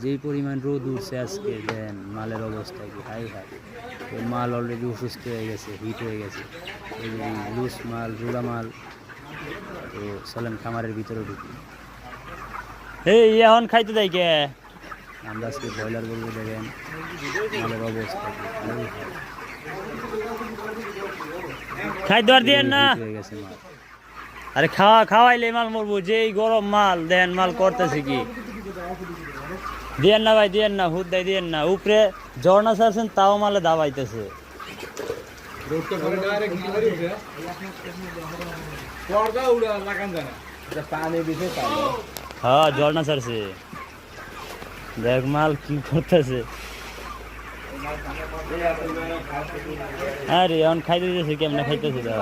যেই পরিমাণ রোদ উঠছে আজকে দেন মালের অবস্থা কি হাই হাই। মাল অলরেডি অসুস্থ হয়ে গেছে, হিট হয়ে গেছে। এই লুজ মাল, রুড়া মাল। তো চলেন খামারের ভিতরে ঢুকি। এই এখন খাইতে যাই কে আমরা আজকে ব্রয়লার বলবো, দেখেন মালের অবস্থা খাইতে আর দিয়েন না। হয়ে গেছে মাল। আরে খাওয়াইলে মাল মরবো, যেই গরম মাল দেন মাল করতেছে কি দিয়েন না ভাই, দিয়েন না, হুদ দেয় দিয়েন না। উপরে ঝর্ণা ছাড়ছেন তাও মালে দাবাইতেছে। হ্যাঁ ঝর্ণা ছাড়ছে, দেখ মাল কি করতেছে। আরে এখন খাইতে দিতেছে, কেমনে খাইতেছে দেখ।